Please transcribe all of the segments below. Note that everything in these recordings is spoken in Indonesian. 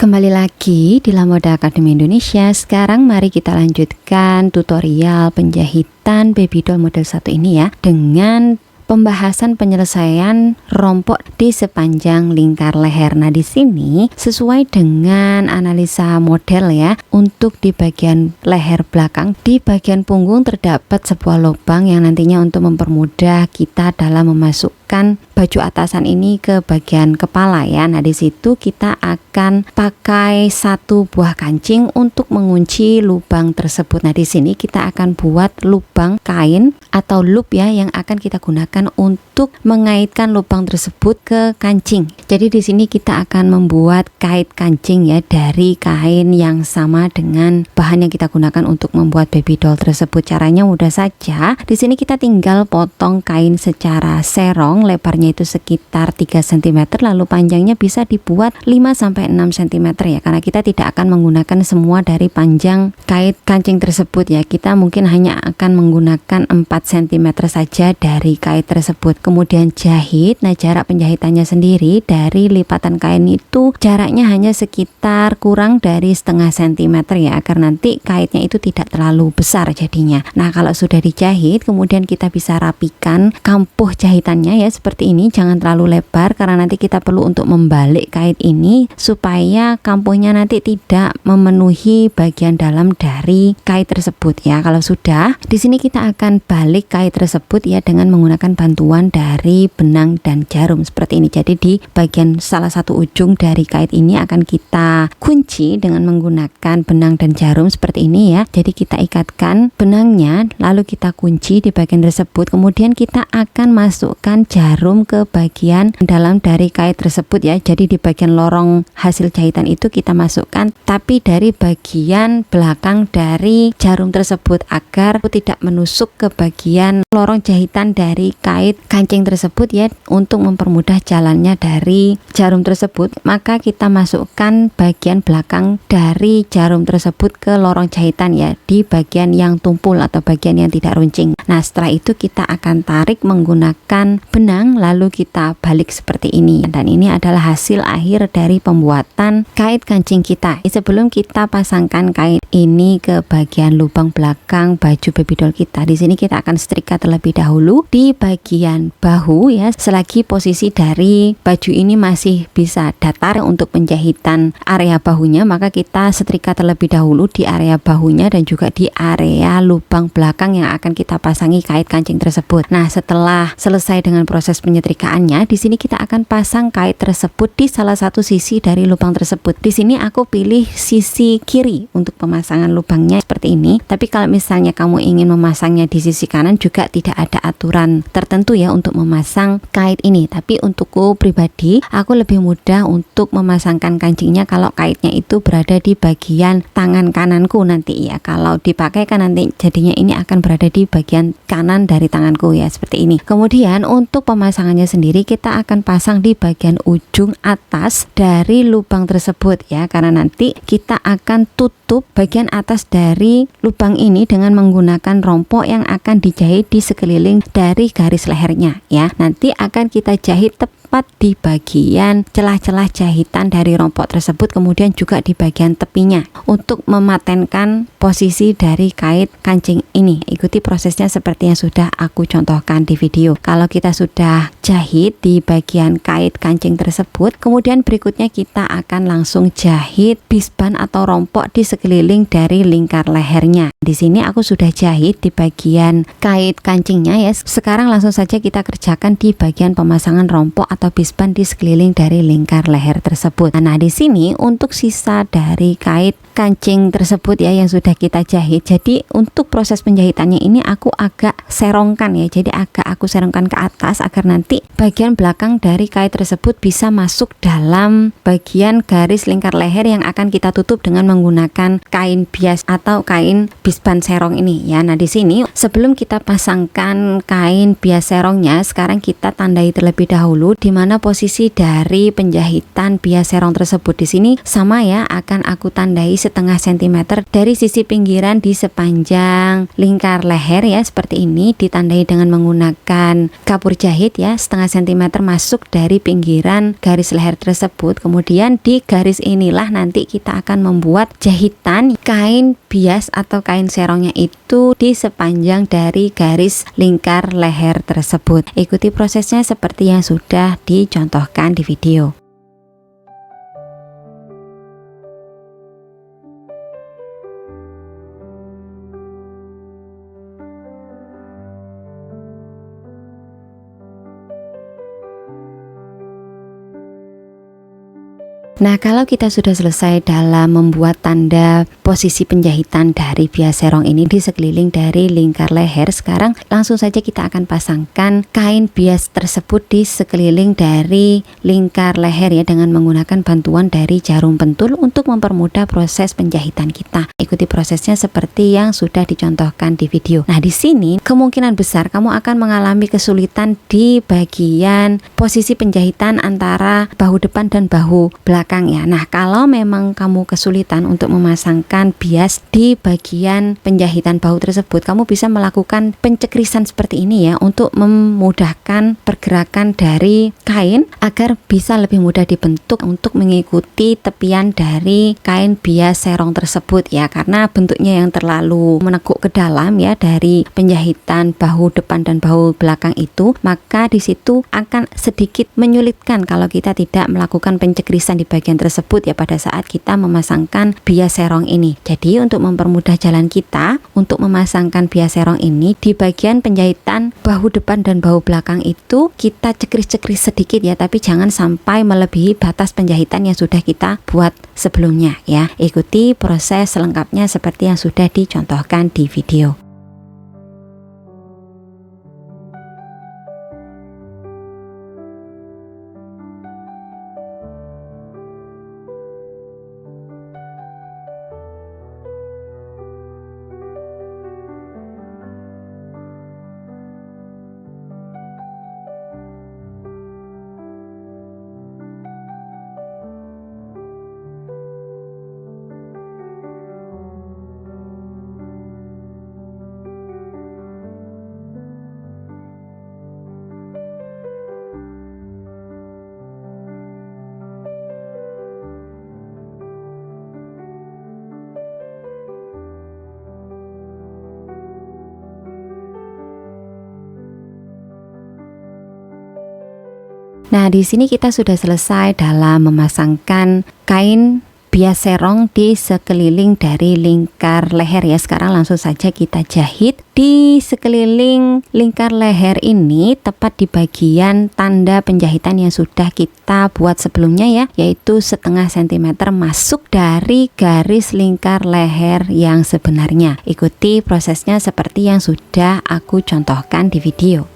Kembali lagi di Lamoda Academy Indonesia. Sekarang mari kita lanjutkan tutorial penjahitan baby doll model 1 ini ya, dengan pembahasan penyelesaian rompok di sepanjang lingkar leher. Nah, di sini sesuai dengan analisa model ya, untuk di bagian leher belakang, di bagian punggung terdapat sebuah lubang yang nantinya untuk mempermudah kita dalam memasukkan baju atasan ini ke bagian kepala ya. Nah, di situ kita akan pakai satu buah kancing untuk mengunci lubang tersebut. Nah, di sini kita akan buat lubang kain atau loop ya, yang akan kita gunakan untuk mengaitkan lubang tersebut ke kancing. Jadi di sini kita akan membuat kait kancing ya, dari kain yang sama dengan bahan yang kita gunakan untuk membuat baby doll tersebut. Caranya mudah saja. Di sini kita tinggal potong kain secara serong, lebarnya itu sekitar 3 cm, lalu panjangnya bisa dibuat 5-6 cm ya, karena kita tidak akan menggunakan semua dari panjang kait kancing tersebut ya. Kita mungkin hanya akan menggunakan 4 cm saja dari kait tersebut. Kemudian jahit. Nah, jarak penjahitannya sendiri dari lipatan kain itu jaraknya hanya sekitar kurang dari setengah centimeter ya, agar nanti kaitnya itu tidak terlalu besar jadinya. Nah, kalau sudah dijahit, kemudian kita bisa rapikan kampuh jahitannya ya, seperti ini. Jangan terlalu lebar karena nanti kita perlu untuk membalik kait ini supaya kampuhnya nanti tidak memenuhi bagian dalam dari kait tersebut ya. Kalau sudah, di sini kita akan balik kait tersebut ya, dengan menggunakan bantuan dari benang dan jarum seperti ini. Jadi di bagian salah satu ujung dari kait ini akan kita kunci dengan menggunakan benang dan jarum seperti ini ya. Jadi kita ikatkan benangnya, lalu kita kunci di bagian tersebut. Kemudian kita akan masukkan jarum ke bagian dalam dari kait tersebut ya. Jadi di bagian lorong hasil jahitan itu kita masukkan, tapi dari bagian belakang dari jarum tersebut, agar tidak menusuk ke bagian lorong jahitan dari kait kancing tersebut ya. Untuk mempermudah jalannya dari jarum tersebut, maka kita masukkan bagian belakang dari jarum tersebut ke lorong jahitan ya, di bagian yang tumpul atau bagian yang tidak runcing. Nah, setelah itu kita akan tarik menggunakan benang, lalu kita balik seperti ini. Dan ini adalah hasil akhir dari pembuatan kait kancing kita. Sebelum kita pasangkan kait ini ke bagian lubang belakang baju baby doll kita, di sini kita akan setrika terlebih dahulu di bagian bahu ya. Selagi posisi dari baju ini masih bisa datar untuk penjahitan area bahunya, maka kita setrika terlebih dahulu di area bahunya dan juga di area lubang belakang yang akan kita pasangi kait kancing tersebut. Nah, setelah selesai dengan proses penyetrikaannya, di sini kita akan pasang kait tersebut di salah satu sisi dari lubang tersebut. Di sini aku pilih sisi kiri untuk pemasangan lubangnya seperti ini. Tapi kalau misalnya kamu ingin memasangnya di sisi kanan, juga tidak ada aturan tertentu ya untuk memasang kait ini. Tapi untukku pribadi, aku lebih mudah untuk memasangkan kancingnya kalau kaitnya itu berada di bagian tangan kananku nanti ya. Kalau dipakai kan nanti jadinya ini akan berada di bagian kanan dari tanganku ya, seperti ini. Kemudian untuk pemasangannya sendiri, kita akan pasang di bagian ujung atas dari lubang tersebut ya, karena nanti kita akan tutup bagian atas dari lubang ini dengan menggunakan rompok yang akan dijahit di sekeliling dari garis lehernya ya. Nanti akan kita jahit tepat di bagian celah-celah jahitan dari rompok tersebut, kemudian juga di bagian tepinya untuk mematenkan posisi dari kait kancing ini. Ikuti prosesnya seperti yang sudah aku contohkan di video. Kalau kita sudah jahit di bagian kait kancing tersebut, kemudian berikutnya kita akan langsung jahit bisban atau rompok di sekeliling dari lingkar lehernya. Di sini aku sudah jahit di bagian kait kancingnya ya. Sekarang langsung saja kita kerjakan di bagian pemasangan rompok atau bisban di sekeliling dari lingkar leher tersebut. Nah, di sini untuk sisa dari kait kancing tersebut ya yang sudah kita jahit. Jadi untuk proses penjahitannya ini aku agak serongkan ya. Jadi aku serongkan ke atas agar nanti bagian belakang dari kait tersebut bisa masuk dalam bagian garis lingkar leher yang akan kita tutup dengan menggunakan kain bias atau kain bisban serong ini ya. Nah, di sini sebelum kita pasangkan kain bias serongnya, sekarang kita tandai terlebih dahulu di di mana posisi dari penjahitan bias serong tersebut. Di sini sama ya, akan aku tandai setengah sentimeter dari sisi pinggiran di sepanjang lingkar leher ya, seperti ini, ditandai dengan menggunakan kapur jahit ya, setengah sentimeter masuk dari pinggiran garis leher tersebut. Kemudian di garis inilah nanti kita akan membuat jahitan kain bias atau kain serongnya itu di sepanjang dari garis lingkar leher tersebut. Ikuti prosesnya seperti yang sudah dicontohkan di video. Nah, kalau kita sudah selesai dalam membuat tanda posisi penjahitan dari bias serong ini di sekeliling dari lingkar leher, sekarang langsung saja kita akan pasangkan kain bias tersebut di sekeliling dari lingkar leher ya, dengan menggunakan bantuan dari jarum pentul untuk mempermudah proses penjahitan kita. Ikuti prosesnya seperti yang sudah dicontohkan di video. Nah, di sini kemungkinan besar kamu akan mengalami kesulitan di bagian posisi penjahitan antara bahu depan dan bahu belakang ya. Nah, kalau memang kamu kesulitan untuk memasangkan bias di bagian penjahitan bahu tersebut, kamu bisa melakukan pencekrisan seperti ini ya, untuk memudahkan pergerakan dari kain agar bisa lebih mudah dibentuk untuk mengikuti tepian dari kain bias serong tersebut ya, karena bentuknya yang terlalu menekuk ke dalam ya dari penjahitan bahu depan dan bahu belakang itu, maka di situ akan sedikit menyulitkan kalau kita tidak melakukan pencekrisan di bagian tersebut ya pada saat kita memasangkan bias serong ini. Jadi untuk mempermudah jalan kita untuk memasangkan bias serong ini di bagian penjahitan bahu depan dan bahu belakang itu, kita cekris-cekris sedikit ya, tapi jangan sampai melebihi batas penjahitan yang sudah kita buat sebelumnya ya. Ikuti proses selengkapnya seperti yang sudah dicontohkan di video. Nah, di sini kita sudah selesai dalam memasangkan kain bias serong di sekeliling dari lingkar leher ya. Sekarang langsung saja kita jahit di sekeliling lingkar leher ini, tepat di bagian tanda penjahitan yang sudah kita buat sebelumnya ya, yaitu setengah sentimeter masuk dari garis lingkar leher yang sebenarnya. Ikuti prosesnya seperti yang sudah aku contohkan di video.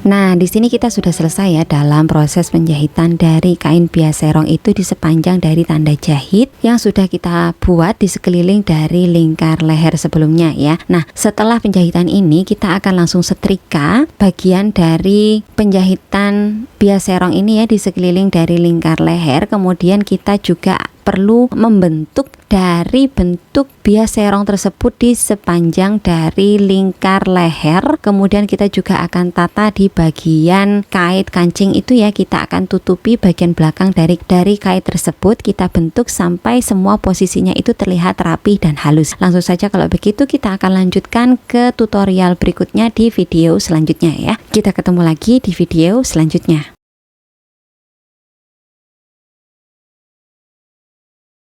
Nah, di sini kita sudah selesai ya dalam proses penjahitan dari kain bias serong itu di sepanjang dari tanda jahit yang sudah kita buat di sekeliling dari lingkar leher sebelumnya ya. Nah, setelah penjahitan ini kita akan langsung setrika bagian dari penjahitan bias serong ini ya di sekeliling dari lingkar leher. Kemudian kita juga perlu membentuk dari bentuk bias serong tersebut di sepanjang dari lingkar leher. Kemudian kita juga akan tata di bagian kait kancing itu ya, kita akan tutupi bagian belakang dari kait tersebut, kita bentuk sampai semua posisinya itu terlihat rapi dan halus. Langsung saja kalau begitu kita akan lanjutkan ke tutorial berikutnya di video selanjutnya ya. Kita ketemu lagi di video selanjutnya.